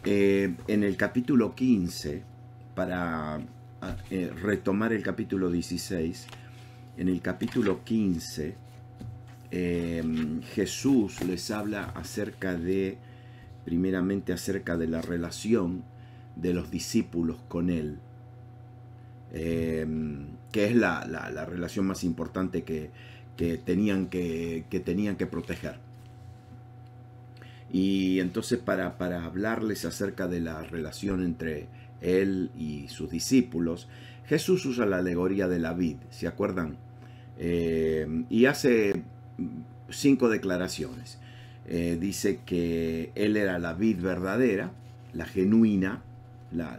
En el capítulo 15, para retomar el capítulo 16, en el capítulo 15, Jesús les habla acerca de, primeramente acerca de la relación de los discípulos con Él, que es la relación más importante que tenían que proteger. Y entonces para hablarles acerca de la relación entre Él y sus discípulos, Jesús usa la alegoría de la vid, ¿se acuerdan? Y hace 5 declaraciones. Dice que Él era la vid verdadera, la genuina, la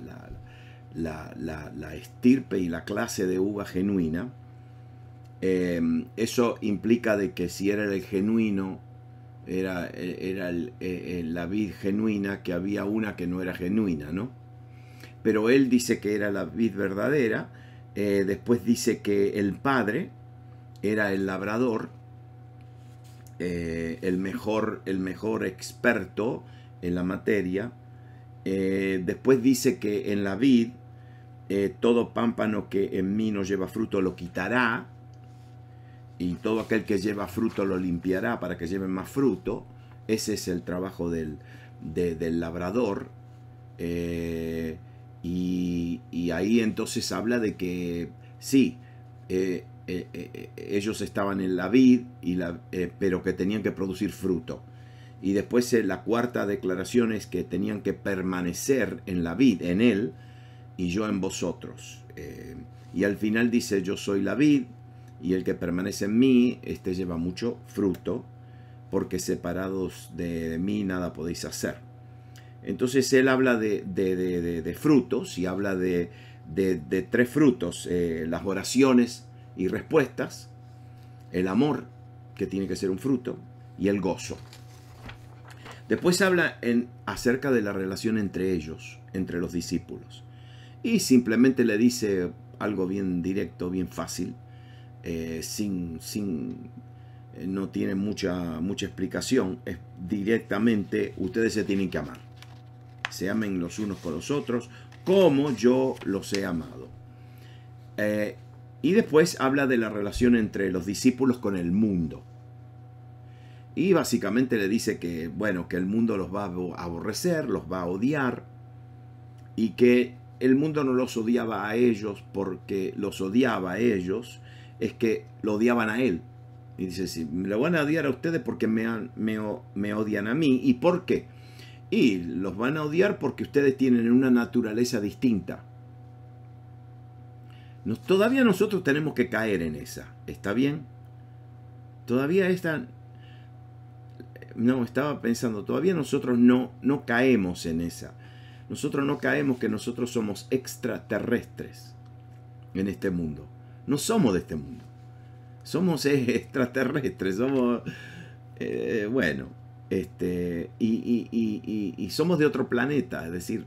estirpe y la clase de uva genuina. Eso implica de que si era el genuino, era la vid genuina, que había una que no era genuina, ¿no? Pero él dice que era la vid verdadera. Después dice que el Padre era el labrador, el mejor experto en la materia. Después dice que en la vid, todo pámpano que en mí no lleva fruto lo quitará, y todo aquel que lleva fruto lo limpiará para que lleve más fruto. Ese es el trabajo del labrador. Y ahí entonces habla de que sí, ellos estaban en la vid, pero que tenían que producir fruto. Y después la cuarta declaración es que tenían que permanecer en la vid, en Él, y yo en vosotros. Y al final dice, yo soy la vid, y el que permanece en mí, este lleva mucho fruto, porque separados de mí nada podéis hacer. Entonces él habla de frutos, y habla de 3 frutos: las oraciones y respuestas, el amor, que tiene que ser un fruto, y el gozo. Después habla acerca de la relación entre ellos, entre los discípulos. Y simplemente le dice algo bien directo, bien fácil, no tiene mucha explicación. Es directamente: ustedes se tienen que amar. Se amen los unos con los otros, como yo los he amado. Y después habla de la relación entre los discípulos con el mundo. Y básicamente le dice que, bueno, que el mundo los va a aborrecer, los va a odiar, y que el mundo no los odiaba a ellos porque los odiaba a ellos, es que lo odiaban a él. Y dice, sí, me lo van a odiar a ustedes porque me odian a mí. ¿Y por qué? Y los van a odiar porque ustedes tienen una naturaleza distinta. Todavía nosotros tenemos que caer en esa. ¿Está bien? Todavía estaba pensando, todavía nosotros no caemos en esa. Nosotros no caemos que nosotros somos extraterrestres en este mundo. No somos de este mundo. Somos extraterrestres. Somos, bueno, y somos de otro planeta. Es decir,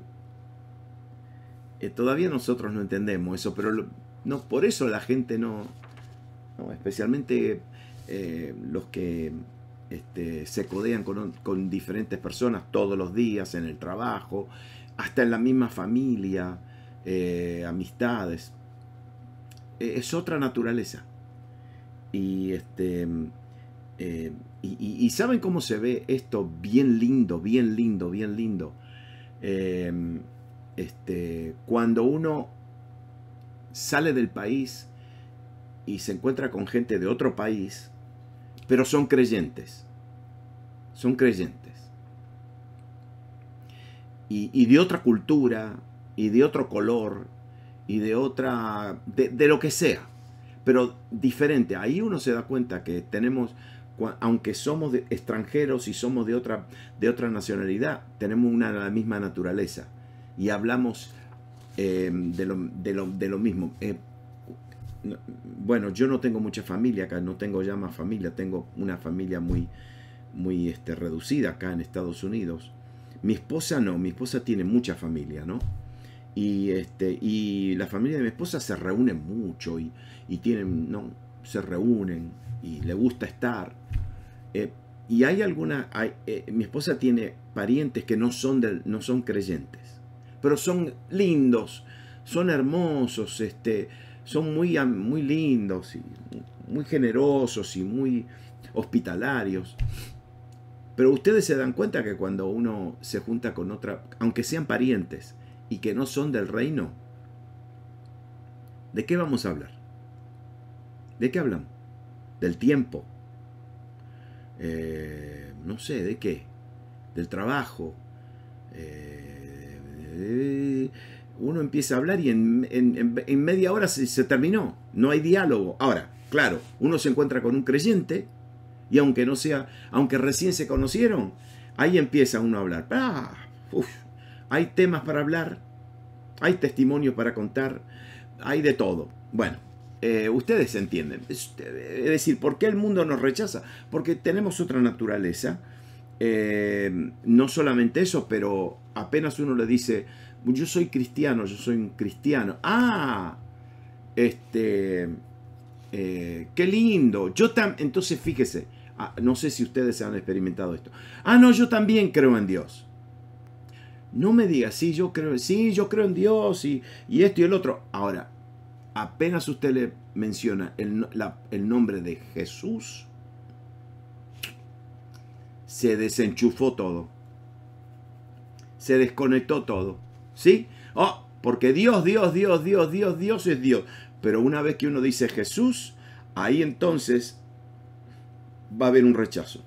todavía nosotros no entendemos eso, pero no, por eso la gente no especialmente los que se codean con diferentes personas todos los días en el trabajo, hasta en la misma familia, amistades, es otra naturaleza. Y y ¿saben cómo se ve esto? Bien lindo, bien lindo, bien lindo. Cuando uno sale del país y se encuentra con gente de otro país, pero son creyentes. Son creyentes. Y de otra cultura, y de otro color, y de otra, de lo que sea, pero diferente. Ahí uno se da cuenta que tenemos, aunque somos extranjeros y somos de otra nacionalidad, tenemos la misma naturaleza y hablamos de lo mismo. Bueno, yo no tengo mucha familia acá, no tengo ya más familia, tengo una familia muy reducida acá en Estados Unidos. Mi esposa no, mi esposa tiene mucha familia, ¿no? Y la familia de mi esposa se reúne mucho y tienen, ¿no? Se reúnen y le gusta estar. Y hay alguna, mi esposa tiene parientes que no son creyentes, pero son lindos, son hermosos, son muy lindos, y muy generosos y muy hospitalarios. Pero ustedes se dan cuenta que cuando uno se junta con otra, aunque sean parientes y que no son del reino, ¿de qué vamos a hablar? ¿De qué hablamos? Del tiempo. No sé, ¿de qué? Del trabajo. Uno empieza a hablar y en media hora se terminó. No hay diálogo. Ahora, claro, uno se encuentra con un creyente y aunque recién se conocieron, ahí empieza uno a hablar. Hay temas para hablar, hay testimonios para contar, hay de todo. Bueno, ustedes entienden. Es decir, ¿por qué el mundo nos rechaza? Porque tenemos otra naturaleza. No solamente eso, pero apenas uno le dice, yo soy cristiano, yo soy un cristiano. Qué lindo. Entonces fíjese, no sé si ustedes han experimentado esto. No, yo también creo en Dios. No me diga, sí, yo creo en Dios y esto y el otro. Ahora, apenas usted le menciona el nombre de Jesús, se desenchufó todo. Se desconectó todo. ¿Sí? Porque Dios es Dios. Pero una vez que uno dice Jesús, ahí entonces va a haber un rechazo.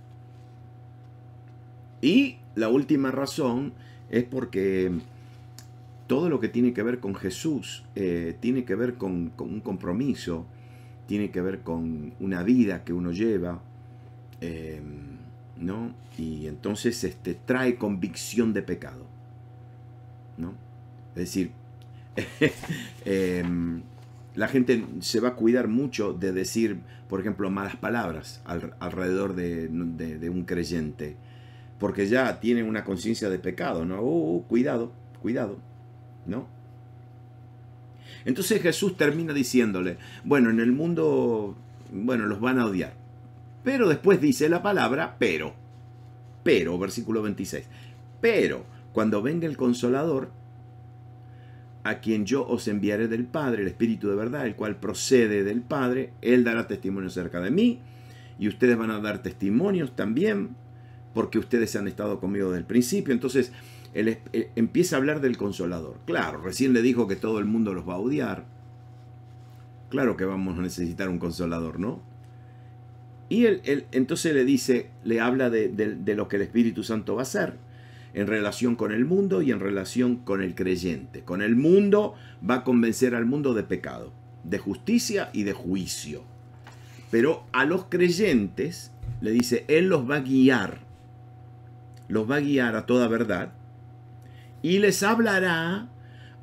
Y la última razón es porque todo lo que tiene que ver con Jesús tiene que ver con un compromiso, tiene que ver con una vida que uno lleva, ¿no? Y entonces trae convicción de pecado, ¿no? Es decir, la gente se va a cuidar mucho de decir, por ejemplo, malas palabras alrededor de un creyente, porque ya tienen una conciencia de pecado, ¿no? Cuidado, ¿no? Entonces Jesús termina diciéndole, bueno, en el mundo, bueno, los van a odiar. Pero después dice la palabra, pero, versículo 26, pero cuando venga el Consolador, a quien yo os enviaré del Padre, el Espíritu de verdad, el cual procede del Padre, Él dará testimonio acerca de mí, y ustedes van a dar testimonios también, porque ustedes han estado conmigo desde el principio. Entonces, él empieza a hablar del Consolador. Claro, recién le dijo que todo el mundo los va a odiar. Claro que vamos a necesitar un Consolador, ¿no? Y él entonces le habla de lo que el Espíritu Santo va a hacer en relación con el mundo y en relación con el creyente. Con el mundo va a convencer al mundo de pecado, de justicia y de juicio. Pero a los creyentes le dice, Él los va a guiar a toda verdad y les hablará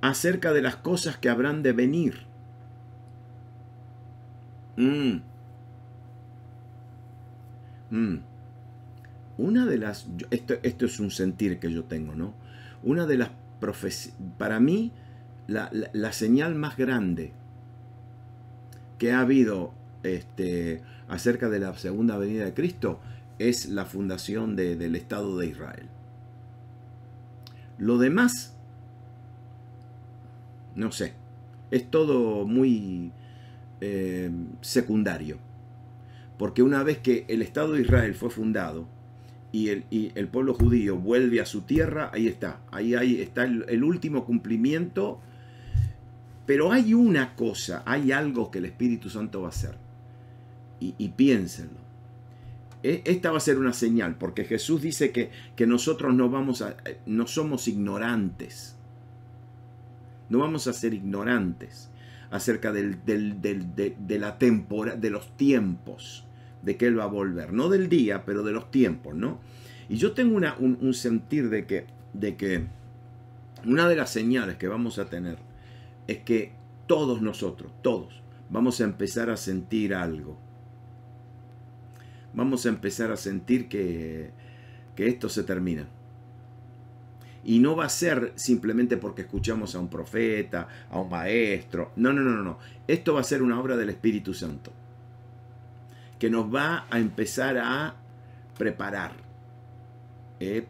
acerca de las cosas que habrán de venir. Una de las, esto es un sentir que yo tengo, ¿no? Una de las profecías, para mí, la señal más grande que ha habido acerca de la segunda venida de Cristo es la fundación del Estado de Israel. Lo demás, no sé, es todo muy secundario. Porque una vez que el Estado de Israel fue fundado y el pueblo judío vuelve a su tierra, ahí está. Ahí está el último cumplimiento. Pero hay una cosa, hay algo que el Espíritu Santo va a hacer. Y piénsenlo. Esta va a ser una señal, porque Jesús dice que nosotros no somos ignorantes. No vamos a ser ignorantes acerca de la temporada, de los tiempos, de que Él va a volver. No del día, pero de los tiempos, ¿no? Y yo tengo un sentir de que una de las señales que vamos a tener es que todos nosotros, vamos a empezar a sentir algo. Vamos a empezar a sentir que esto se termina. Y no va a ser simplemente porque escuchamos a un profeta, a un maestro. No. Esto va a ser una obra del Espíritu Santo, que nos va a empezar a preparar.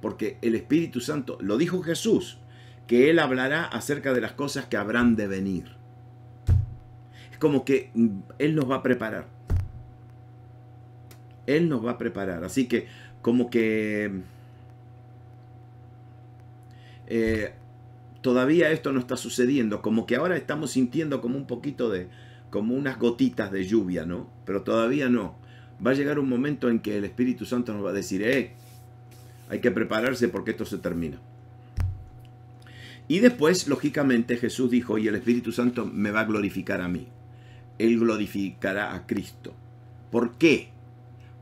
Porque el Espíritu Santo, lo dijo Jesús, que Él hablará acerca de las cosas que habrán de venir. Es como que Él nos va a preparar. Él nos va a preparar. Así que como que todavía esto no está sucediendo. Como que ahora estamos sintiendo como un poquito de, como unas gotitas de lluvia, ¿no? Pero todavía no. Va a llegar un momento en que el Espíritu Santo nos va a decir, hay que prepararse porque esto se termina. Y después, lógicamente, Jesús dijo, y el Espíritu Santo me va a glorificar a mí. Él glorificará a Cristo. ¿Por qué?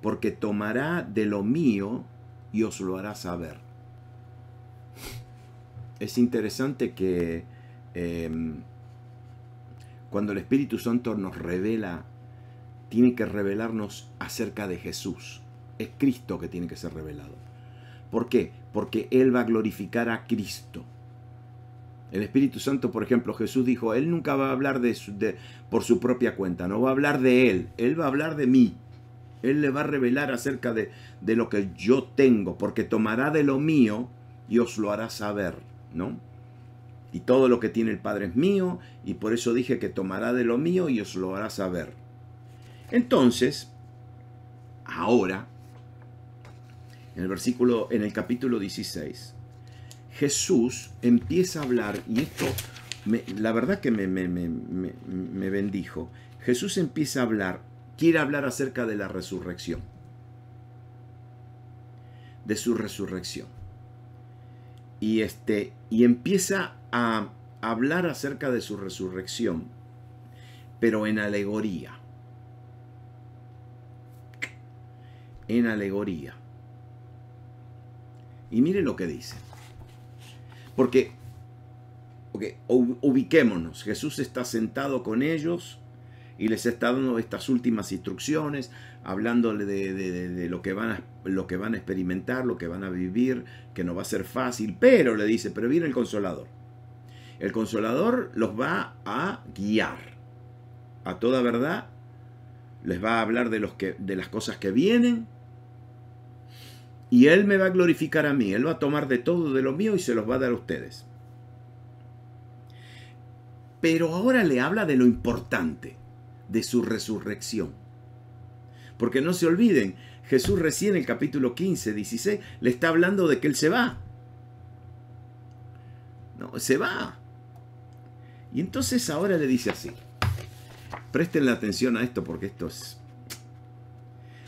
Porque tomará de lo mío y os lo hará saber. Es interesante que cuando el Espíritu Santo nos revela, tiene que revelarnos acerca de Jesús. Es Cristo que tiene que ser revelado. ¿Por qué? Porque Él va a glorificar a Cristo. El Espíritu Santo, por ejemplo, Jesús dijo, Él nunca va a hablar por su propia cuenta, no va a hablar de Él va a hablar de mí. Él le va a revelar acerca de lo que yo tengo, porque tomará de lo mío y os lo hará saber, ¿no? Y todo lo que tiene el Padre es mío, y por eso dije que tomará de lo mío y os lo hará saber. Entonces, ahora, en el capítulo 16, Jesús empieza a hablar, y esto, la verdad que me bendijo. Jesús empieza a hablar, quiere hablar acerca de la resurrección. De su resurrección. Y empieza a hablar acerca de su resurrección, pero en alegoría. En alegoría. Y mire lo que dice. Porque ubiquémonos, Jesús está sentado con ellos y les está dando estas últimas instrucciones, hablándole de lo que van a experimentar, lo que van a vivir, que no va a ser fácil, pero le dice, pero viene el Consolador. El Consolador los va a guiar a toda verdad, les va a hablar de las cosas que vienen, y Él me va a glorificar a mí. Él va a tomar de todo de lo mío y se los va a dar a ustedes. Pero ahora le habla de lo importante, de su resurrección. Porque no se olviden, Jesús recién en el capítulo 15, 16, le está hablando de que Él se va. No, se va. Y entonces ahora le dice así. Presten la atención a esto porque esto es...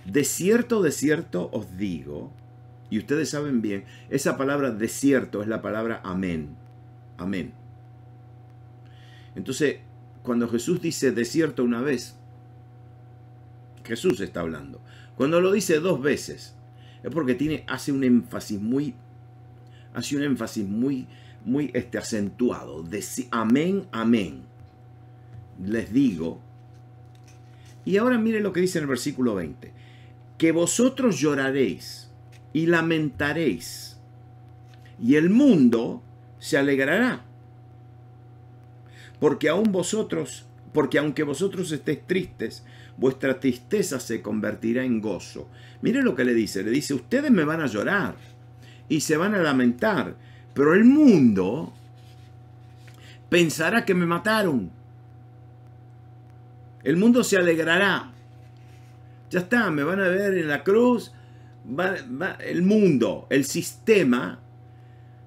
de cierto os digo... Y ustedes saben bien, esa palabra desierto es la palabra amén. Amén. Entonces, cuando Jesús dice desierto una vez, Jesús está hablando. Cuando lo dice dos veces, es porque hace un énfasis muy acentuado. Amén, amén. Les digo. Y ahora miren lo que dice en el versículo 20. Que vosotros lloraréis y lamentaréis, y el mundo se alegrará. Porque aunque vosotros estéis tristes, vuestra tristeza se convertirá en gozo. Mire lo que le dice, ustedes me van a llorar y se van a lamentar, pero el mundo pensará que me mataron. El mundo se alegrará. Ya está, me van a ver en la cruz. El mundo, el sistema,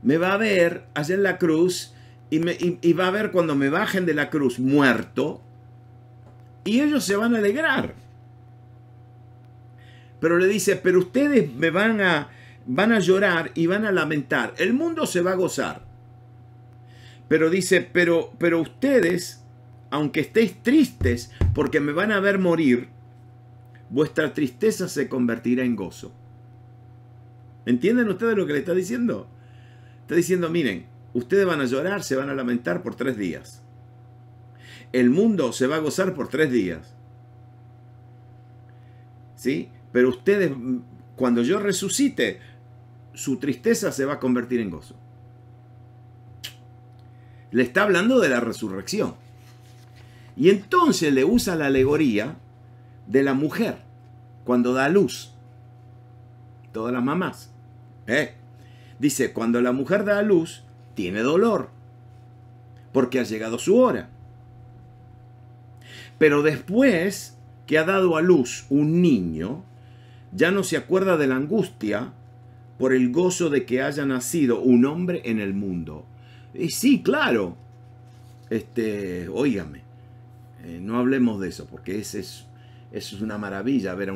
me va a ver allá en la cruz y va a ver cuando me bajen de la cruz muerto, y ellos se van a alegrar. Pero le dice, pero ustedes me van a llorar y van a lamentar. El mundo se va a gozar. Pero dice, pero ustedes, aunque estéis tristes porque me van a ver morir, vuestra tristeza se convertirá en gozo. ¿Entienden ustedes lo que le está diciendo? Está diciendo, miren, ustedes van a llorar, se van a lamentar por 3 días. El mundo se va a gozar por 3 días. ¿Sí? Pero ustedes, cuando yo resucite, su tristeza se va a convertir en gozo. Le está hablando de la resurrección. Y entonces le usa la alegoría de la mujer cuando da a luz. todas las mamás. Dice, cuando la mujer da a luz, tiene dolor, porque ha llegado su hora. Pero después que ha dado a luz un niño, ya no se acuerda de la angustia por el gozo de que haya nacido un hombre en el mundo. Y sí, claro, óigame, no hablemos de eso, porque eso es una maravilla ver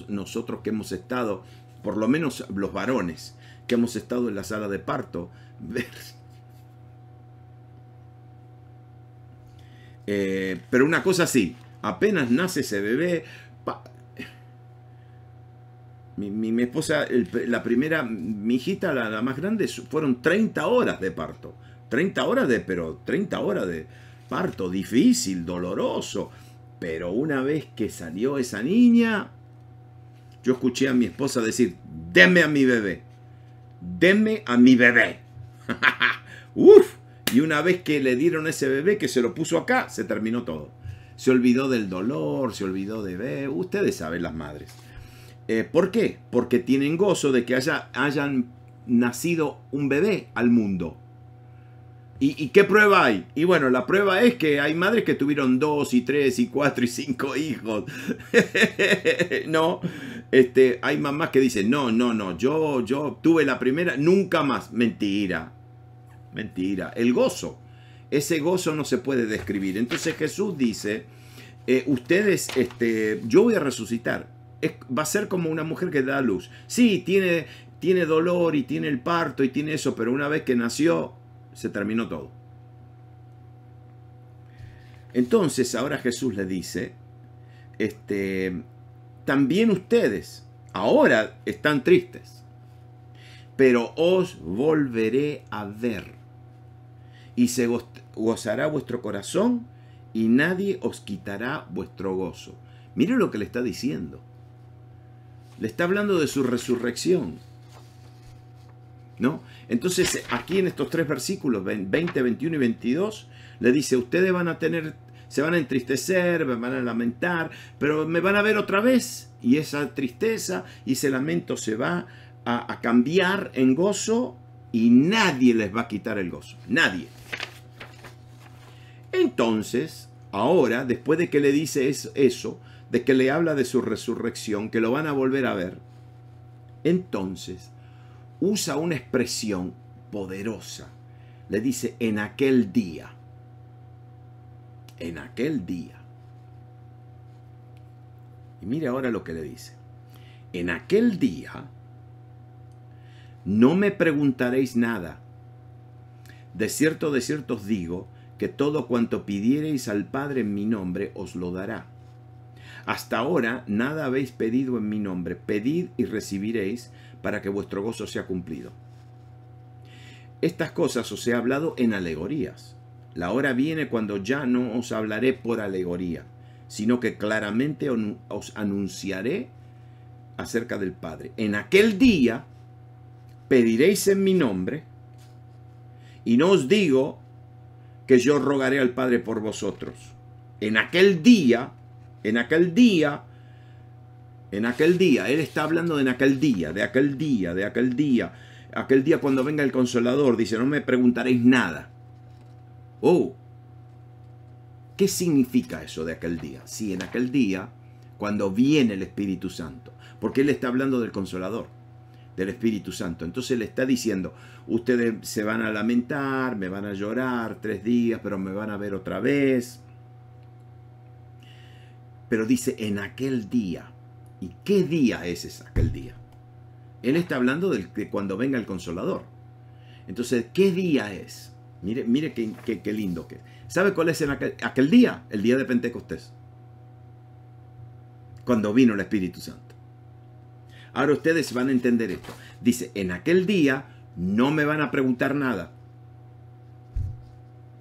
nosotros que hemos estado, por lo menos los varones, que hemos estado en la sala de parto, ver. Pero una cosa sí, apenas nace ese bebé, mi esposa, la primera, mi hijita, la más grande, fueron 30 horas de parto. 30 horas de parto, difícil, doloroso. Pero una vez que salió esa niña, yo escuché a mi esposa decir, denme a mi bebé. Denme a mi bebé. Uf. Y una vez que le dieron ese bebé, que se lo puso acá, se terminó todo. Se olvidó del dolor, se olvidó de ver. Ustedes saben, las madres. ¿Por qué? Porque tienen gozo de que hayan nacido un bebé al mundo. ¿Y qué prueba hay? Y bueno, la prueba es que hay madres que tuvieron 2 y 3 y 4 y 5 hijos. No, hay mamás que dicen, no, yo tuve la primera, nunca más. Mentira, mentira. El gozo, ese gozo no se puede describir. Entonces Jesús dice, ustedes, yo voy a resucitar. Va a ser como una mujer que da a luz. Sí, tiene dolor y tiene el parto y tiene eso, pero una vez que nació, se terminó todo. Entonces ahora Jesús le dice, también ustedes ahora están tristes, pero os volveré a ver y se gozará vuestro corazón y nadie os quitará vuestro gozo. Miren lo que le está diciendo. Le está hablando de su resurrección, ¿no? Entonces, aquí en estos 3 versículos, 20, 21 y 22, le dice, ustedes se van a entristecer, me van a lamentar, pero me van a ver otra vez. Y esa tristeza y ese lamento se va a cambiar en gozo y nadie les va a quitar el gozo. Nadie. Entonces, ahora, después de que le dice eso, de que le habla de su resurrección, que lo van a volver a ver, entonces usa una expresión poderosa. Le dice, en aquel día. En aquel día. Y mire ahora lo que le dice. En aquel día no me preguntaréis nada. De cierto os digo, que todo cuanto pidiereis al Padre en mi nombre os lo dará. Hasta ahora nada habéis pedido en mi nombre. Pedid y recibiréis para que vuestro gozo sea cumplido. Estas cosas os he hablado en alegorías. La hora viene cuando ya no os hablaré por alegoría, sino que claramente os anunciaré acerca del Padre. En aquel día pediréis en mi nombre, y no os digo que yo rogaré al Padre por vosotros. En aquel día, él está hablando de aquel día cuando venga el Consolador, dice, no me preguntaréis nada. Oh, ¿qué significa eso de aquel día? Sí, en aquel día, cuando viene el Espíritu Santo, porque él está hablando del Consolador, del Espíritu Santo. Entonces le está diciendo, ustedes se van a lamentar, me van a llorar 3 días, pero me van a ver otra vez. Pero dice, en aquel día. ¿Y qué día es aquel día? Él está hablando de cuando venga el Consolador. Entonces, ¿qué día es? Mire qué lindo que es. ¿Sabe cuál es aquel día? El día de Pentecostés. Cuando vino el Espíritu Santo. Ahora ustedes van a entender esto. Dice, en aquel día no me van a preguntar nada.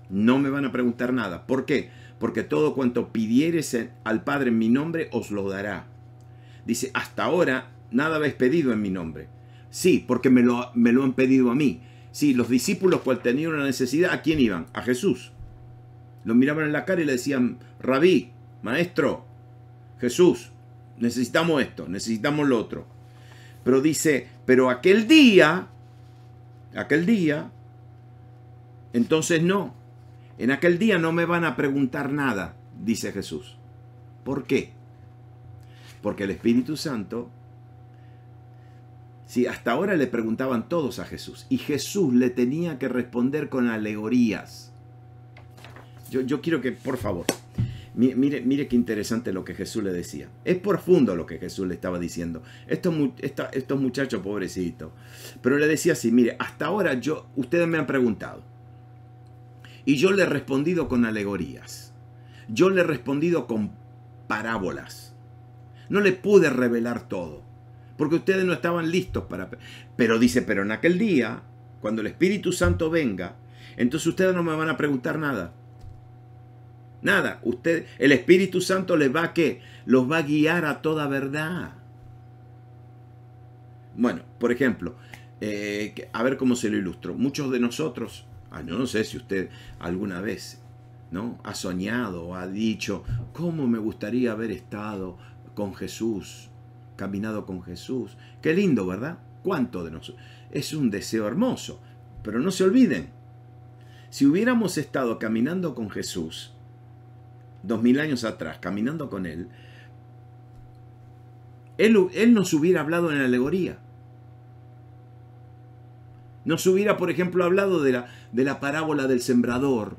No me van a preguntar nada. ¿Por qué? Porque todo cuanto pidiereis al Padre en mi nombre os lo dará. Dice, hasta ahora nada habéis pedido en mi nombre. Sí, porque me lo han pedido a mí. Sí, los discípulos cuando tenían una necesidad, ¿a quién iban? A Jesús. Lo miraban en la cara y le decían, Rabí, Maestro, Jesús, necesitamos esto, necesitamos lo otro. Pero dice, pero aquel día, entonces no. En aquel día no me van a preguntar nada, dice Jesús. ¿Por qué? Porque el Espíritu Santo, sí, hasta ahora le preguntaban todos a Jesús y Jesús le tenía que responder con alegorías. Yo quiero que, por favor, mire qué interesante lo que Jesús le decía. Es profundo lo que Jesús le estaba diciendo. Estos muchachos pobrecitos. Pero le decía así, mire, hasta ahora ustedes me han preguntado. Y yo le he respondido con alegorías. Yo le he respondido con parábolas. No le pude revelar todo. Porque ustedes no estaban listos para... Pero dice, pero en aquel día, cuando el Espíritu Santo venga, entonces ustedes no me van a preguntar nada. Nada. El Espíritu Santo les va a ¿qué? Los va a guiar a toda verdad. Bueno, por ejemplo, a ver cómo se lo ilustro. Muchos de nosotros, yo no sé si usted alguna vez, ¿no?, ha soñado o ha dicho, ¿cómo me gustaría haber estado con Jesús, caminado con Jesús? Qué lindo, ¿verdad? ¿Cuánto de nosotros? Es un deseo hermoso, pero no se olviden, si hubiéramos estado caminando con Jesús 2000 años atrás, caminando con Él nos hubiera hablado en alegoría. Nos hubiera, por ejemplo, hablado de la parábola del sembrador.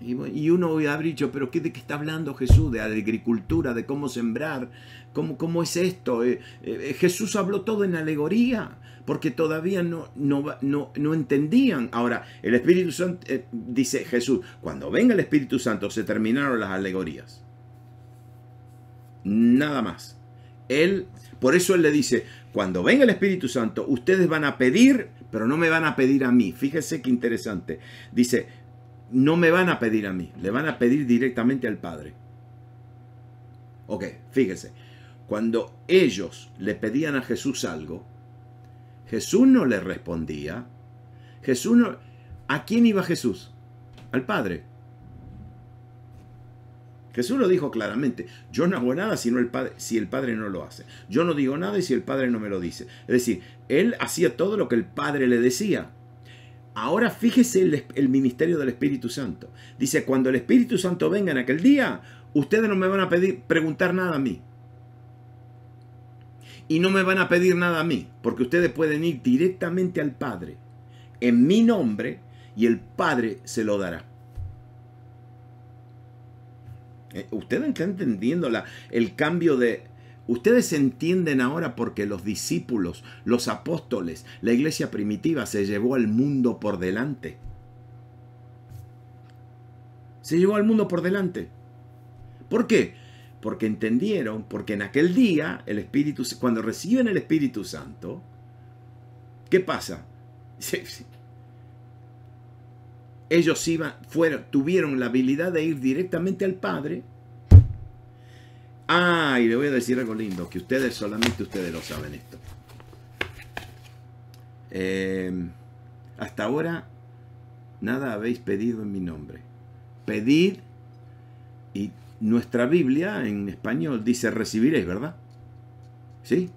Y uno habría dicho, ¿pero de qué está hablando Jesús? De agricultura, de cómo sembrar, cómo es esto. Jesús habló todo en alegoría, porque todavía no entendían. Ahora, el Espíritu Santo, dice Jesús, cuando venga el Espíritu Santo se terminaron las alegorías. Nada más. Por eso Él le dice, cuando venga el Espíritu Santo, ustedes van a pedir, pero no me van a pedir a mí. Fíjese qué interesante. Dice, no me van a pedir a mí, le van a pedir directamente al Padre. Ok, fíjese. Cuando ellos le pedían a Jesús algo, Jesús no le respondía. ¿A quién iba Jesús? Al Padre. Jesús lo dijo claramente, yo no hago nada si el Padre no lo hace. Yo no digo nada si el Padre no me lo dice. Es decir, Él hacía todo lo que el Padre le decía. Ahora fíjese el ministerio del Espíritu Santo. Dice, cuando el Espíritu Santo venga en aquel día, ustedes no me van a preguntar nada a mí. Y no me van a pedir nada a mí, porque ustedes pueden ir directamente al Padre en mi nombre y el Padre se lo dará. Ustedes están entendiendo el cambio de... Ustedes entienden ahora porque los discípulos, los apóstoles, la iglesia primitiva se llevó al mundo por delante. Se llevó al mundo por delante. ¿Por qué? Porque entendieron, porque en aquel día, cuando reciben el Espíritu Santo, ¿qué pasa? Ellos tuvieron la habilidad de ir directamente al Padre. Y le voy a decir algo lindo, que solamente ustedes lo saben esto. Hasta ahora, nada habéis pedido en mi nombre. Pedid, y nuestra Biblia en español dice recibiréis, ¿verdad? ¿Sí?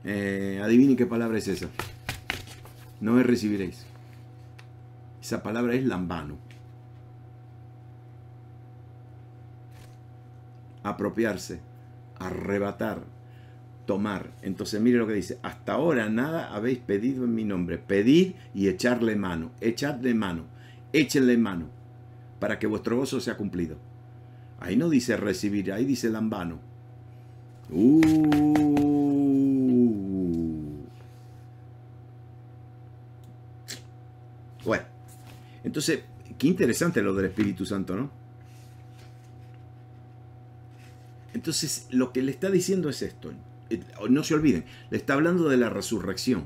Adivinen qué palabra es esa. No es recibiréis. Esa palabra es lambano. Apropiarse, arrebatar, tomar. Entonces mire lo que dice, hasta ahora nada habéis pedido en mi nombre. Pedid y echarle mano, echadle mano, échenle mano, para que vuestro gozo sea cumplido. Ahí no dice recibir, ahí dice lambano. Bueno, entonces, qué interesante lo del Espíritu Santo, ¿no? Entonces, lo que le está diciendo es esto. No se olviden, le está hablando de la resurrección.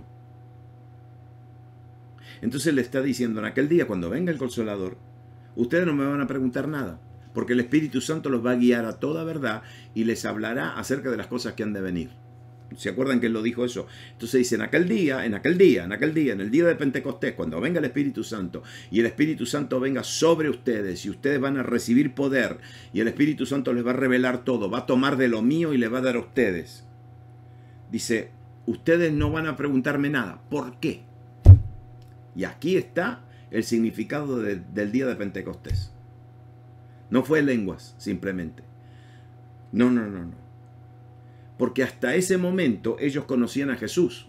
Entonces le está diciendo, en aquel día, cuando venga el Consolador, ustedes no me van a preguntar nada, porque el Espíritu Santo los va a guiar a toda verdad y les hablará acerca de las cosas que han de venir. ¿Se acuerdan que él lo dijo eso? Entonces dice, en el día de Pentecostés, cuando venga el Espíritu Santo, y el Espíritu Santo venga sobre ustedes, y ustedes van a recibir poder, y el Espíritu Santo les va a revelar todo, va a tomar de lo mío y le va a dar a ustedes. Dice, ustedes no van a preguntarme nada. ¿Por qué? Y aquí está el significado del día de Pentecostés. No fue lenguas, simplemente. No. Porque hasta ese momento ellos conocían a Jesús,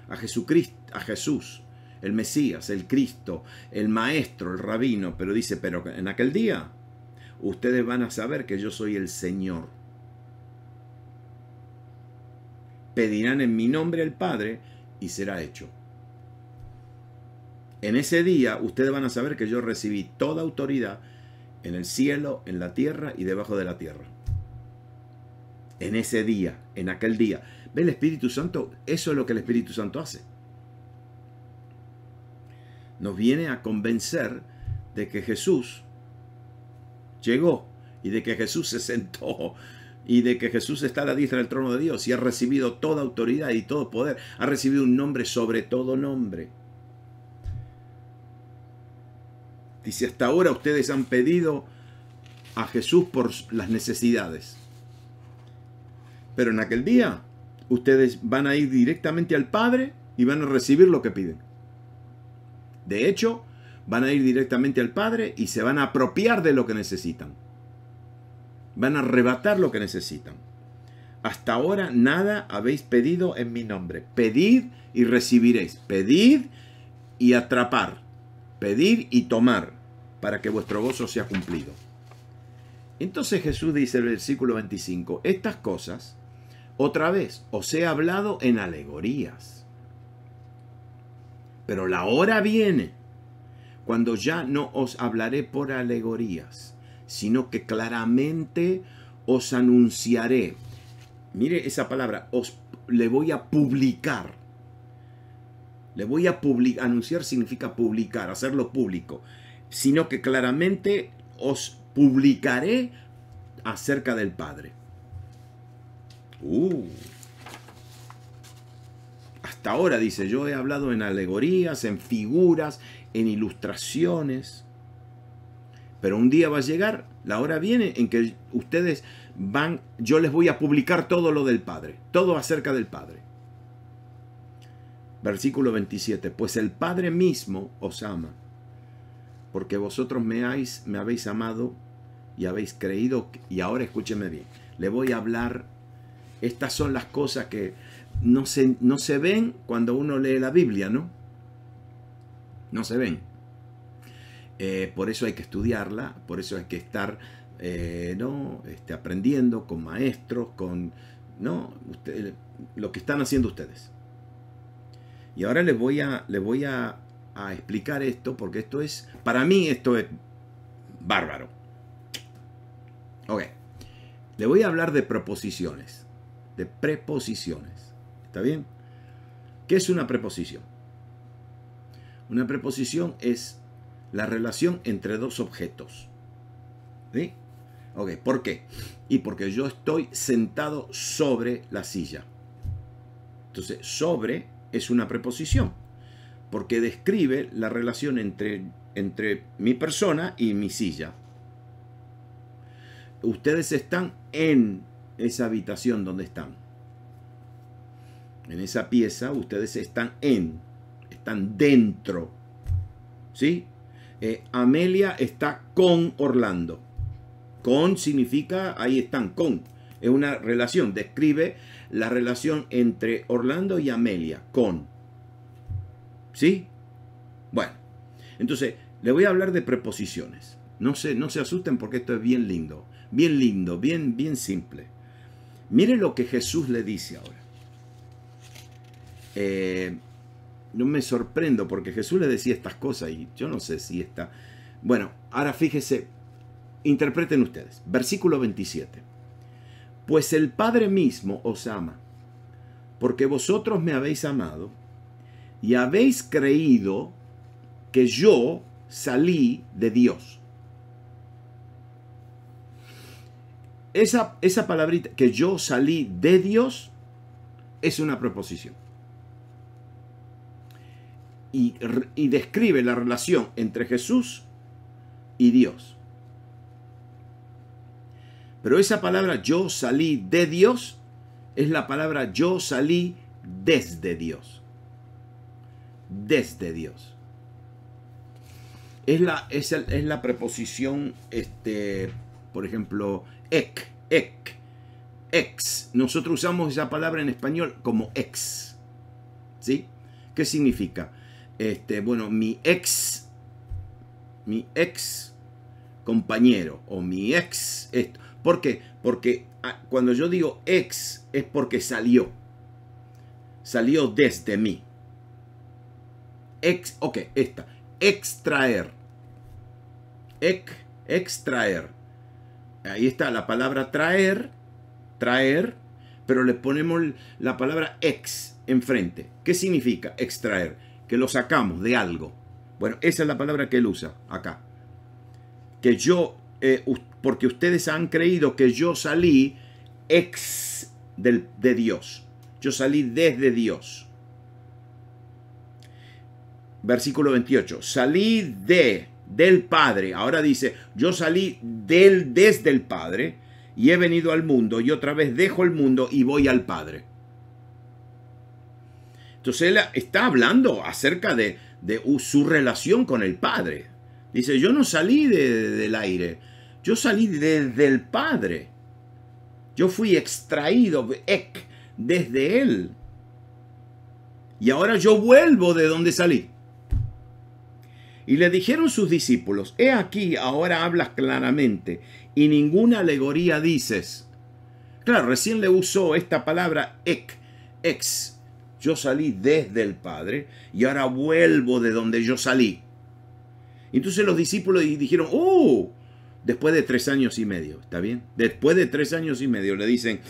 a Jesucristo, a Jesús, el Mesías, el Cristo, el Maestro, el Rabino. Pero dice, pero en aquel día ustedes van a saber que yo soy el Señor. Pedirán en mi nombre al Padre y será hecho. En ese día ustedes van a saber que yo recibí toda autoridad en el cielo, en la tierra y debajo de la tierra. En ese día, en aquel día. ¿Ve el Espíritu Santo? Eso es lo que el Espíritu Santo hace. Nos viene a convencer de que Jesús llegó y de que Jesús se sentó y de que Jesús está a la diestra del trono de Dios y ha recibido toda autoridad y todo poder. Ha recibido un nombre sobre todo nombre. Dice, hasta ahora ustedes han pedido a Jesús por las necesidades. Pero en aquel día, ustedes van a ir directamente al Padre y van a recibir lo que piden. De hecho, van a ir directamente al Padre y se van a apropiar de lo que necesitan. Van a arrebatar lo que necesitan. Hasta ahora nada habéis pedido en mi nombre. Pedid y recibiréis. Pedid y atrapar. Pedir y tomar, para que vuestro gozo sea cumplido. Entonces Jesús dice en el versículo 25, estas cosas, otra vez, os he hablado en alegorías. Pero la hora viene, cuando ya no os hablaré por alegorías, sino que claramente os anunciaré. Mire esa palabra, le voy a publicar. Le voy a publicar. Anunciar significa publicar, hacerlo público. Sino que claramente os publicaré acerca del Padre. Hasta ahora, dice, yo he hablado en alegorías, en figuras, en ilustraciones. Pero un día va a llegar, la hora viene en que ustedes van, yo les voy a publicar todo lo del Padre, todo acerca del Padre. Versículo 27, pues el Padre mismo os ama, porque vosotros me habéis amado y habéis creído. Y ahora escúcheme bien, le voy a hablar, estas son las cosas que no se ven cuando uno lee la Biblia, ¿no? No se ven. Por eso hay que estudiarla, por eso hay que estar aprendiendo con maestros, lo que están haciendo ustedes. Y ahora les voy a explicar esto, porque esto es, para mí esto es bárbaro. Ok, le voy a hablar de preposiciones, ¿está bien? ¿Qué es una preposición? Una preposición es la relación entre dos objetos. ¿Sí? Ok, ¿por qué? Y porque yo estoy sentado sobre la silla. Entonces, sobre es una preposición, porque describe la relación entre mi persona y mi silla. Ustedes están en esa habitación donde están. En esa pieza, ustedes están dentro. ¿Sí? Amelia está con Orlando. Con significa, ahí están, con. Es una relación, describe la relación entre Orlando y Amelia, con. ¿Sí? Bueno, entonces, le voy a hablar de preposiciones. No se asusten porque esto es bien lindo, bien simple. Miren lo que Jesús le dice ahora. No me sorprendo porque Jesús le decía estas cosas y yo no sé si está... Bueno, ahora fíjese, interpreten ustedes. Versículo 27. Pues el Padre mismo os ama, porque vosotros me habéis amado y habéis creído que yo salí de Dios. Esa palabrita, que yo salí de Dios, Es una preposición. Y describe la relación entre Jesús y Dios. Pero esa palabra yo salí de Dios es la palabra yo salí desde Dios. Desde Dios. Es la preposición, por ejemplo, ex. Nosotros usamos esa palabra en español como ex. ¿Sí? ¿Qué significa? Bueno, mi ex compañero o mi ex esto. ¿Por qué? Porque cuando yo digo ex es porque salió desde mí. Extraer. Extraer. Ahí está la palabra traer, pero le ponemos la palabra ex enfrente. ¿Qué significa extraer? Que lo sacamos de algo. Bueno, esa es la palabra que él usa acá. Que yo, porque ustedes han creído que yo salí de Dios. Yo salí desde Dios. Versículo 28. Salí del Padre. Ahora dice, yo salí desde el Padre y he venido al mundo y otra vez dejo el mundo y voy al Padre. Entonces él está hablando acerca de su relación con el Padre. Dice, yo no salí del aire, yo salí del Padre. Yo fui extraído desde Él. Y ahora yo vuelvo de donde salí. Y le dijeron sus discípulos, he aquí, ahora hablas claramente y ninguna alegoría dices. Claro, recién le usó esta palabra ex. Yo salí desde el Padre y ahora vuelvo de donde yo salí. Entonces los discípulos dijeron, después de 3 años y medio, ¿está bien? Después de 3 años y medio le dicen,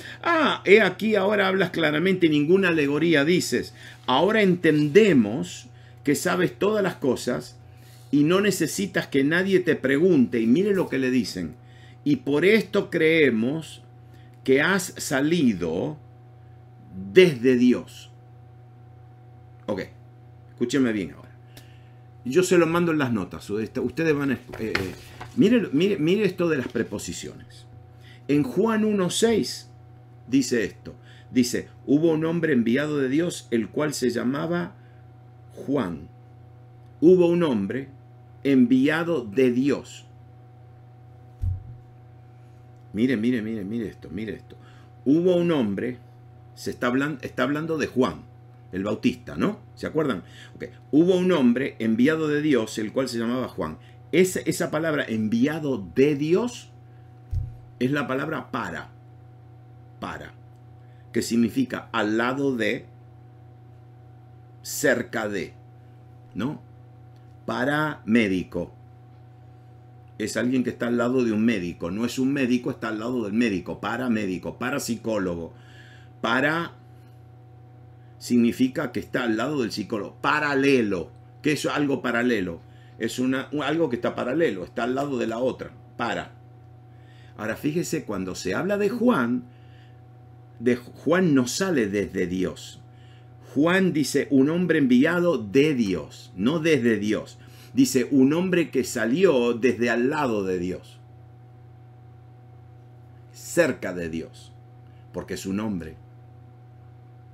he aquí, ahora hablas claramente y ninguna alegoría dices. Ahora entendemos que sabes todas las cosas y no necesitas que nadie te pregunte. Y mire lo que le dicen. Y por esto creemos que has salido desde Dios. Ok, escúchenme bien ahora. Yo se lo mando en las notas. Ustedes van a... mire esto de las preposiciones. En Juan 1:6 dice esto. Dice, hubo un hombre enviado de Dios, el cual se llamaba Juan. Hubo un hombre enviado de Dios. Mire esto. Hubo un hombre, está hablando de Juan, el Bautista, ¿no? ¿Se acuerdan? Okay. Hubo un hombre enviado de Dios, el cual se llamaba Juan. Esa palabra enviado de Dios es la palabra para, que significa al lado de, cerca de, ¿no? Paramédico. Es alguien que está al lado de un médico. No es un médico, está al lado del médico. Paramédico, parapsicólogo. Para significa que está al lado del psicólogo. Paralelo. ¿Qué es algo paralelo? Es algo que está paralelo, está al lado de la otra. Ahora fíjese, cuando se habla de Juan no sale desde Dios. Juan dice un hombre enviado de Dios, no desde Dios. Dice un hombre que salió desde al lado de Dios. Cerca de Dios. Porque es un hombre.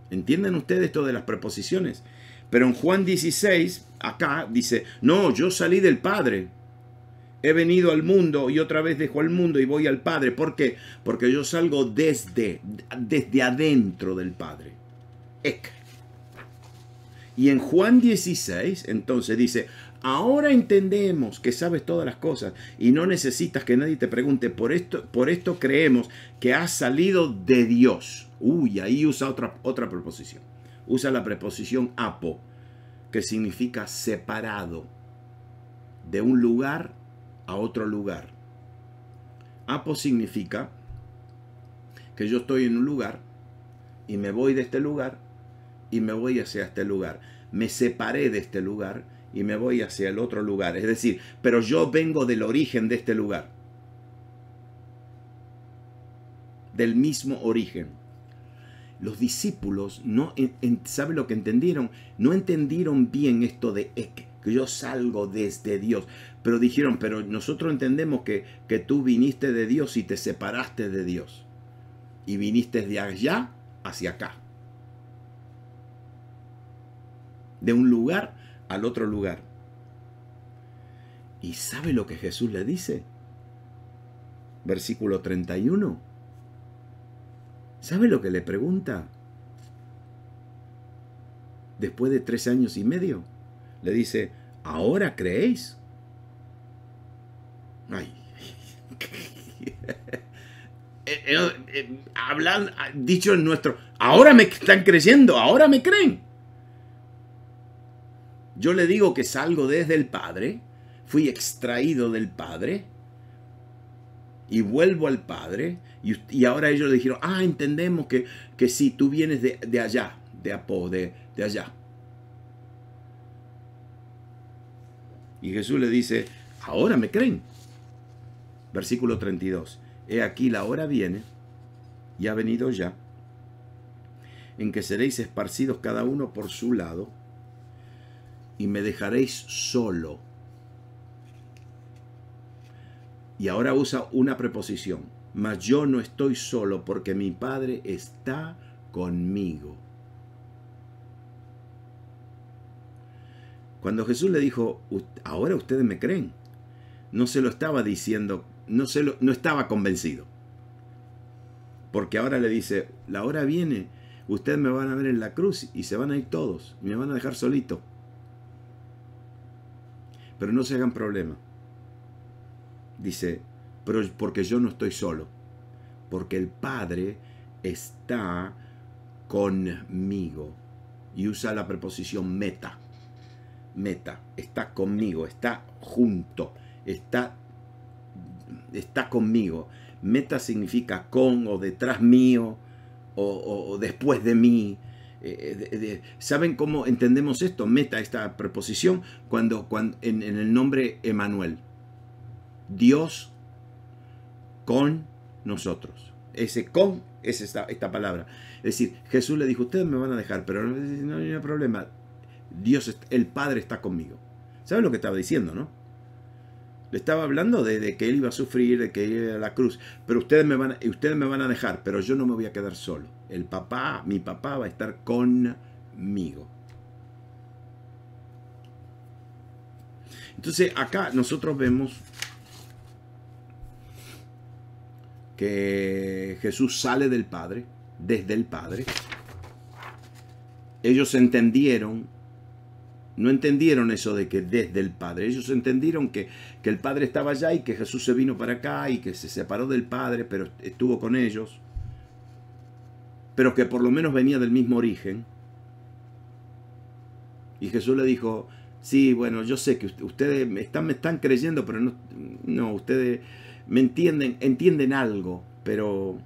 ¿Entienden ustedes esto de las preposiciones? Pero en Juan 16, acá dice, no, yo salí del Padre. He venido al mundo y otra vez dejo al mundo y voy al Padre. ¿Por qué? Porque yo salgo desde adentro del Padre. Y en Juan 16, entonces dice, ahora entendemos que sabes todas las cosas y no necesitas que nadie te pregunte. Por esto creemos que has salido de Dios. Ahí usa otra preposición. Usa la preposición apo, que significa separado de un lugar a otro lugar. Apo significa que yo estoy en un lugar y me voy de este lugar y me voy hacia este lugar. Me separé de este lugar y me voy hacia el otro lugar. Es decir, pero yo vengo del origen de este lugar. Del mismo origen. los discípulos no ¿sabe lo que entendieron? No entendieron bien esto de que yo salgo desde Dios. Pero dijeron, pero nosotros entendemos que tú viniste de Dios y te separaste de Dios. Y viniste de allá hacia acá. De un lugar al otro lugar. ¿Y sabe lo que Jesús le dice? Versículo 31. ¿Sabe lo que le pregunta? Después de 3 años y medio, le dice, ¿ahora creéis? Ay. Dicho en nuestro, ahora me están creyendo, ahora me creen. Yo le digo que salgo desde el Padre, fui extraído del Padre y vuelvo al Padre. Y ahora ellos le dijeron, entendemos que sí, tú vienes de allá, de allá. Y Jesús le dice, ahora me creen. Versículo 32. He aquí la hora viene, y ha venido ya, en que seréis esparcidos cada uno por su lado, y me dejaréis solo. Y ahora usa una preposición. Mas yo no estoy solo, porque mi Padre está conmigo. Cuando Jesús le dijo, ahora ustedes me creen, no se lo estaba diciendo, no estaba convencido. Porque ahora le dice, la hora viene, ustedes me van a ver en la cruz y se van a ir todos, me van a dejar solito. Pero no se hagan problema. Dice, pero porque yo no estoy solo, porque el Padre está conmigo. Y usa la preposición meta. Meta, está conmigo, está junto, está conmigo. Meta significa con o detrás mío o después de mí. ¿Saben cómo entendemos esto? Meta, esta preposición, cuando en el nombre Emmanuel. Dios con nosotros. Ese con es esta palabra. Es decir, Jesús le dijo, ustedes me van a dejar, pero no hay problema. Dios, el Padre está conmigo. ¿Saben lo que estaba diciendo, no? Le estaba hablando de que Él iba a sufrir, de que iba a la cruz. Pero ustedes me van a dejar, pero yo no me voy a quedar solo. Mi papá va a estar conmigo. Entonces acá nosotros vemos que Jesús sale del Padre, desde el Padre. Ellos no entendieron eso de que desde el Padre. Ellos entendieron que el Padre estaba allá y que Jesús se vino para acá y que se separó del Padre, pero estuvo con ellos. Pero que por lo menos venía del mismo origen. Y Jesús le dijo, sí, bueno, yo sé que ustedes me están creyendo, pero no, ustedes me entienden algo, pero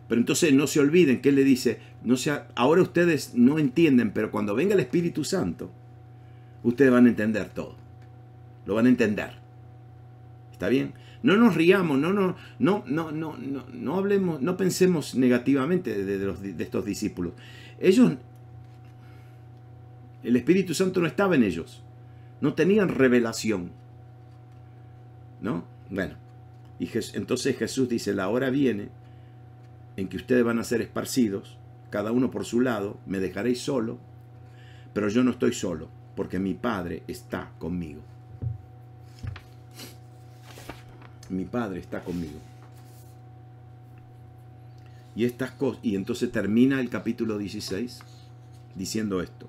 entonces no se olviden que Él le dice, ahora ustedes no entienden, pero cuando venga el Espíritu Santo, ustedes van a entender todo. Lo van a entender. ¿Está bien? No nos riamos, no hablemos, no pensemos negativamente de estos discípulos. El Espíritu Santo no estaba en ellos. No tenían revelación. ¿No? Bueno, entonces Jesús dice, la hora viene en que ustedes van a ser esparcidos, cada uno por su lado, me dejaréis solo, pero yo no estoy solo, porque mi Padre está conmigo. Mi Padre está conmigo. Y entonces termina el capítulo 16 diciendo esto.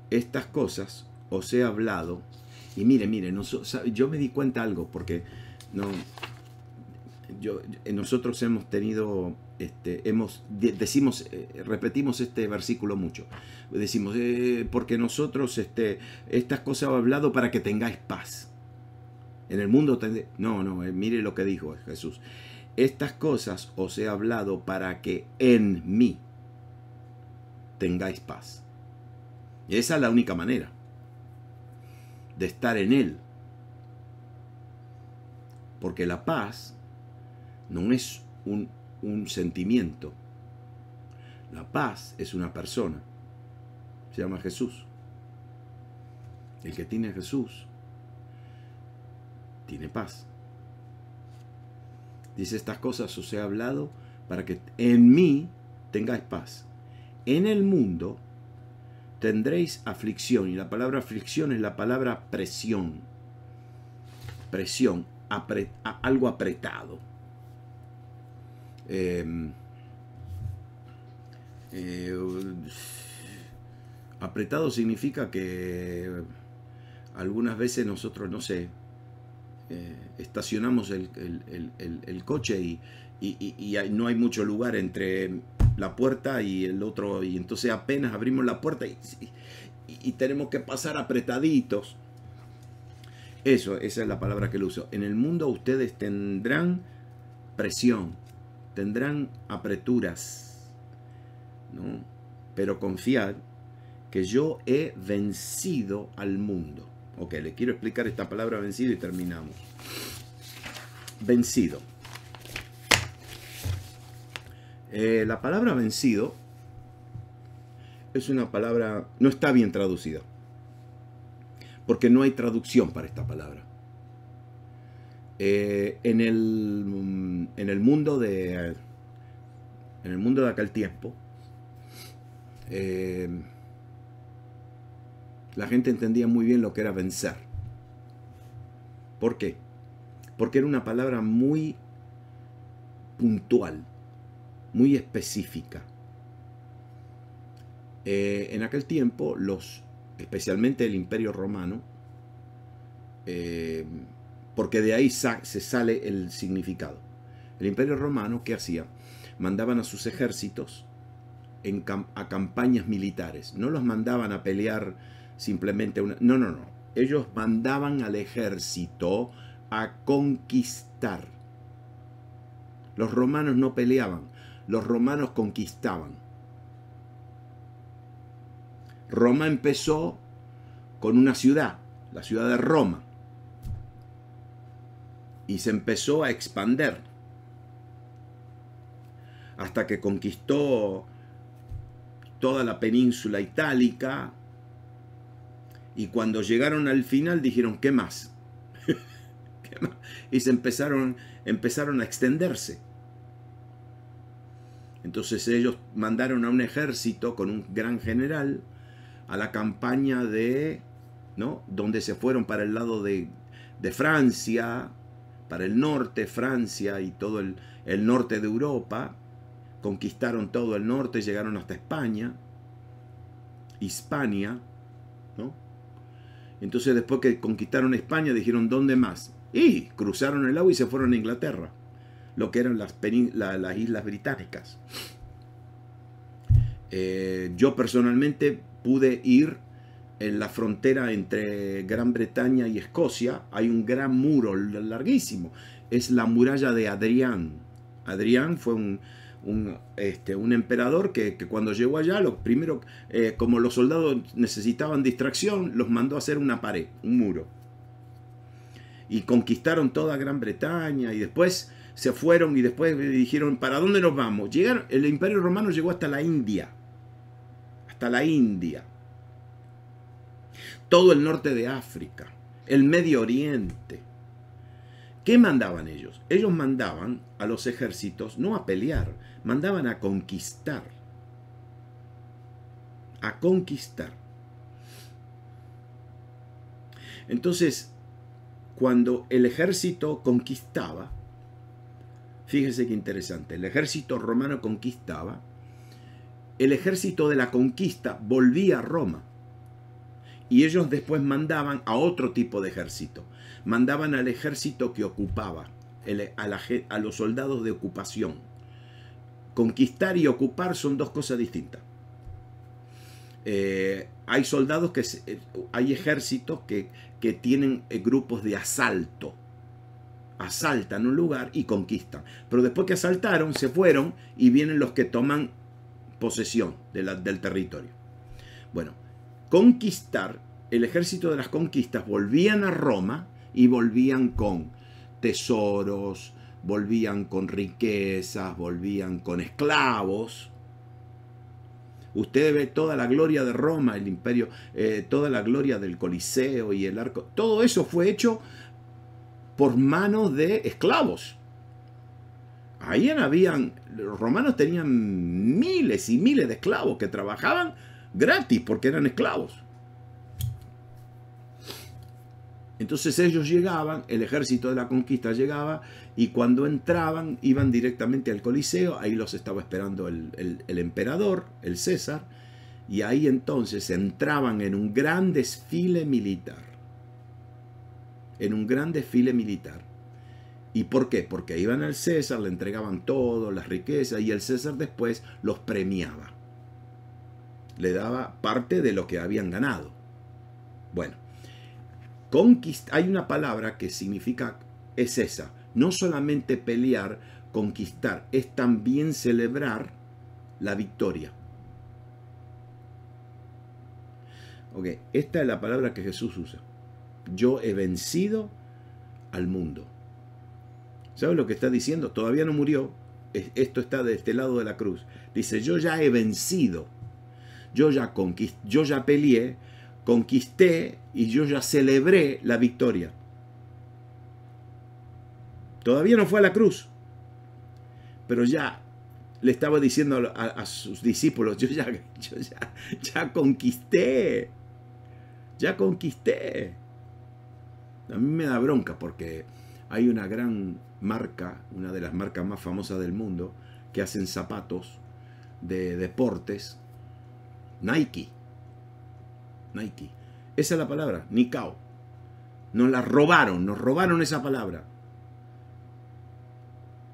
Estas cosas os he hablado, y mire, yo me di cuenta algo, porque nosotros hemos tenido, repetimos este versículo mucho. Decimos, porque nosotros, estas cosas he hablado para que tengáis paz. En el mundo mire lo que dijo Jesús. Estas cosas os he hablado para que en mí tengáis paz. Y esa es la única manera de estar en Él. Porque la paz no es un sentimiento. La paz es una persona. Se llama Jesús. El que tiene a Jesús tiene paz. Dice, estas cosas os he hablado para que en mí tengáis paz. En el mundo tendréis aflicción. Y la palabra aflicción es la palabra presión. Presión, algo apretado. Apretado significa que algunas veces nosotros, no sé, estacionamos el coche y no hay mucho lugar entre la puerta y el otro, y entonces apenas abrimos la puerta y tenemos que pasar apretaditos. Esa es la palabra que lo uso. En el mundo ustedes tendrán presión, tendrán apreturas, ¿no? Pero confiad que yo he vencido al mundo. Ok, le quiero explicar esta palabra vencido y terminamos. Vencido. La palabra vencido es una palabra, no está bien traducida, porque no hay traducción para esta palabra. En el mundo de aquel tiempo, la gente entendía muy bien lo que era vencer. ¿Por qué? Porque era una palabra muy puntual, muy específica. En aquel tiempo, especialmente el Imperio Romano, porque de ahí se sale el significado. El Imperio Romano, ¿qué hacía? Mandaban a sus ejércitos a campañas militares. No los mandaban a pelear simplemente no. Ellos mandaban al ejército a conquistar. Los romanos no peleaban, los romanos conquistaban. Roma empezó con una ciudad, la ciudad de Roma, y se empezó a expandir hasta que conquistó toda la península itálica. Y cuando llegaron al final dijeron, ¿qué más? ¿Qué más? Y se empezaron a extenderse. Entonces ellos mandaron a un ejército con un gran general a la campaña donde se fueron para el lado de Francia, para el norte, Francia y todo el norte de Europa. Conquistaron todo el norte, llegaron hasta España, Hispania, ¿no? Entonces después que conquistaron España dijeron, ¿dónde más? Y cruzaron el agua y se fueron a Inglaterra, lo que eran las islas británicas. Yo personalmente pude ir en la frontera entre Gran Bretaña y Escocia. Hay un gran muro larguísimo. Es la muralla de Adrián. Adrián fue un emperador que cuando llegó allá, primero, como los soldados necesitaban distracción, los mandó a hacer una pared, un muro. Y conquistaron toda Gran Bretaña y después se fueron y después dijeron, ¿para dónde nos vamos? El Imperio Romano llegó hasta la India. Hasta la India. Todo el norte de África, el Medio Oriente. ¿Qué mandaban ellos? Ellos mandaban a los ejércitos no a pelear, mandaban a conquistar. A conquistar. Entonces, cuando el ejército conquistaba, fíjese qué interesante, el ejército romano conquistaba, el ejército de la conquista volvía a Roma. Y ellos después mandaban a otro tipo de ejército. Mandaban al ejército que ocupaba, a los soldados de ocupación. Conquistar y ocupar son dos cosas distintas. Hay soldados hay ejércitos que tienen grupos de asalto. Asaltan un lugar y conquistan. Pero después que asaltaron, se fueron y vienen los que toman posesión del territorio. Bueno, conquistar, el ejército de las conquistas volvían a Roma y volvían con tesoros, volvían con riquezas, volvían con esclavos. Usted ve toda la gloria de Roma, el imperio, toda la gloria del Coliseo y el arco. Todo eso fue hecho por manos de esclavos. Ahí los romanos tenían miles y miles de esclavos que trabajaban gratis porque eran esclavos. Entonces ellos llegaban, el ejército de la conquista llegaba, y cuando entraban iban directamente al Coliseo. Ahí los estaba esperando el emperador, el César, y ahí entonces entraban en un gran desfile militar. En un gran desfile militar. ¿Y por qué? Porque iban al César, le entregaban todo, las riquezas, y el César después los premiaba. Le daba parte de lo que habían ganado. Bueno, hay una palabra que significa, es esa, no solamente pelear, conquistar, es también celebrar la victoria. Ok, esta es la palabra que Jesús usa. Yo he vencido al mundo. ¿Sabes lo que está diciendo? Todavía no murió. Esto está de este lado de la cruz. Dice, yo ya he vencido. Yo ya conquisté, yo ya peleé, conquisté y yo ya celebré la victoria. Todavía no fue a la cruz, pero ya le estaba diciendo a sus discípulos, yo ya conquisté. Ya conquisté. A mí me da bronca porque hay una gran marca, una de las marcas más famosas del mundo, que hacen zapatos de deportes. Nike. Nike. Esa es la palabra, Nikao. Nos la robaron, nos robaron esa palabra.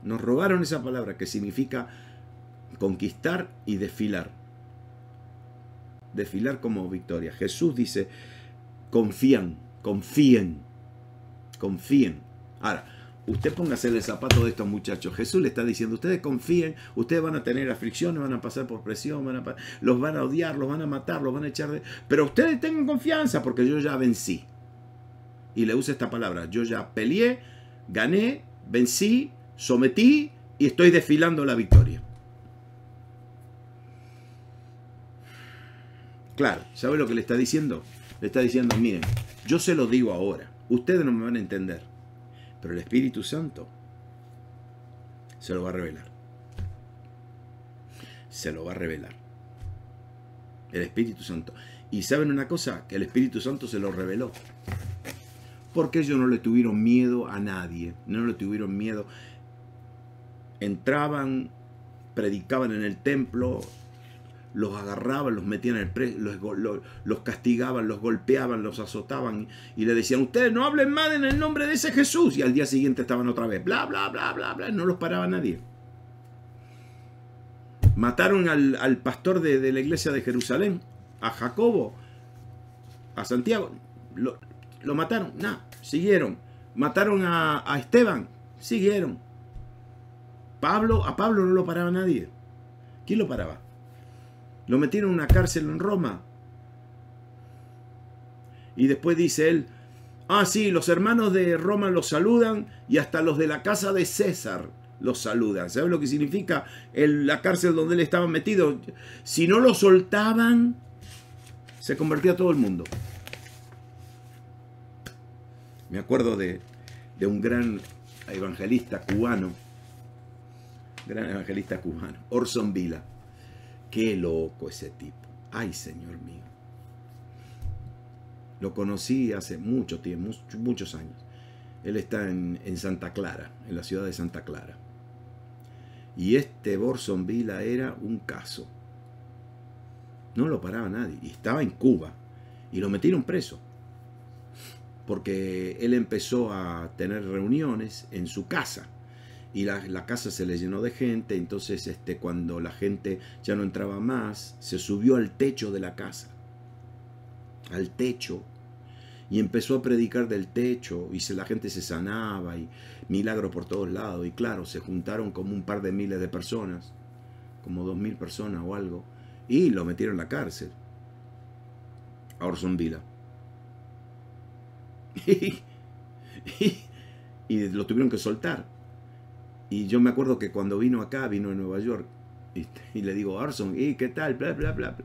Nos robaron esa palabra que significa conquistar y desfilar. Desfilar como victoria. Jesús dice, confíen. Ahora, usted póngase el zapato de estos muchachos. Jesús le está diciendo, ustedes confíen, ustedes van a tener aflicciones, van a pasar por presión, los van a odiar, los van a matar, los van a echar de... Pero ustedes tengan confianza porque yo ya vencí. Y le usa esta palabra, yo ya peleé, gané, vencí, sometí y estoy desfilando la victoria. Claro, ¿sabe lo que le está diciendo? Le está diciendo, miren, yo se lo digo ahora, ustedes no me van a entender, pero el Espíritu Santo se lo va a revelar. Se lo va a revelar. El Espíritu Santo. Y ¿saben una cosa? Que el Espíritu Santo se lo reveló. Porque ellos no le tuvieron miedo a nadie. No le tuvieron miedo. Entraban, predicaban en el templo, los agarraban, los metían en el preso, los castigaban, los golpeaban, los azotaban y le decían, ustedes no hablen más en el nombre de ese Jesús. Y al día siguiente estaban otra vez, bla, bla, bla, bla, bla. No los paraba nadie. Mataron al pastor de la iglesia de Jerusalén, a Jacobo, a Santiago. Lo mataron, siguieron. Mataron a Esteban, siguieron. A Pablo no lo paraba nadie. ¿Quién lo paraba? Lo metieron en una cárcel en Roma. Y después dice él, sí, los hermanos de Roma los saludan y hasta los de la casa de César los saludan. ¿Sabes lo que significa la cárcel donde él estaba metido? Si no lo soltaban, se convertía todo el mundo. Me acuerdo de un gran evangelista cubano, Orson Vila. Qué loco ese tipo. Ay, Señor mío. Lo conocí hace mucho tiempo, muchos años. Él está en Santa Clara, en la ciudad de Santa Clara. Y este Orson Vila era un caso. No lo paraba nadie. Y estaba en Cuba. Y lo metieron preso. Porque él empezó a tener reuniones en su casa. Y la casa se le llenó de gente. Entonces cuando la gente ya no entraba más, se subió al techo de la casa. Al techo. Y empezó a predicar del techo. Y la gente se sanaba. Y milagros por todos lados. Y claro, se juntaron como un par de miles de personas. Como 2000 personas o algo. Y lo metieron en la cárcel. A Orson Vila. Y lo tuvieron que soltar. Y yo me acuerdo que cuando vino acá, vino a Nueva York, Y le digo, Orson, ¿y qué tal? Bla, bla, bla.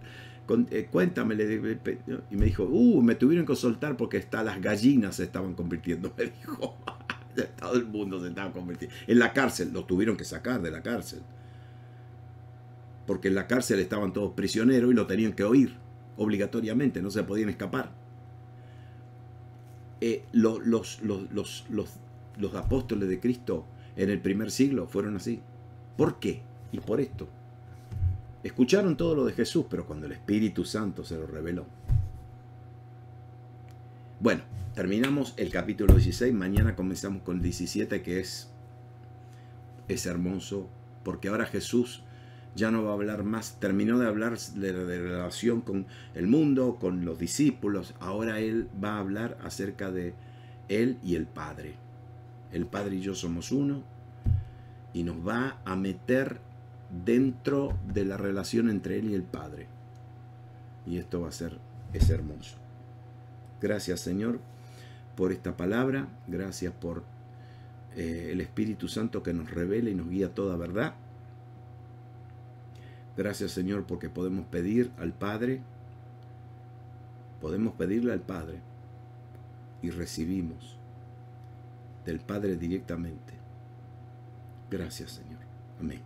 Cuéntame. Y me dijo, me tuvieron que soltar porque hasta las gallinas se estaban convirtiendo. Me dijo, todo el mundo se estaba convirtiendo. En la cárcel, lo tuvieron que sacar de la cárcel. Porque en la cárcel estaban todos prisioneros y lo tenían que oír obligatoriamente, no se podían escapar. Los apóstoles de Cristo en el primer siglo fueron así. ¿Por qué? Y por esto. Escucharon todo lo de Jesús, pero cuando el Espíritu Santo se lo reveló. Bueno, terminamos el capítulo 16. Mañana comenzamos con el 17, que es hermoso, porque ahora Jesús ya no va a hablar más. Terminó de hablar de relación con el mundo, con los discípulos. Ahora Él va a hablar acerca de Él y el Padre. El Padre y yo somos uno, y nos va a meter dentro de la relación entre Él y el Padre. Y esto va a ser, es hermoso. Gracias, Señor, por esta palabra. Gracias por el Espíritu Santo que nos revela y nos guía a toda verdad. Gracias, Señor, porque podemos pedir al Padre. Podemos pedirle al Padre y recibimos del Padre directamente. Gracias, Señor. Amén.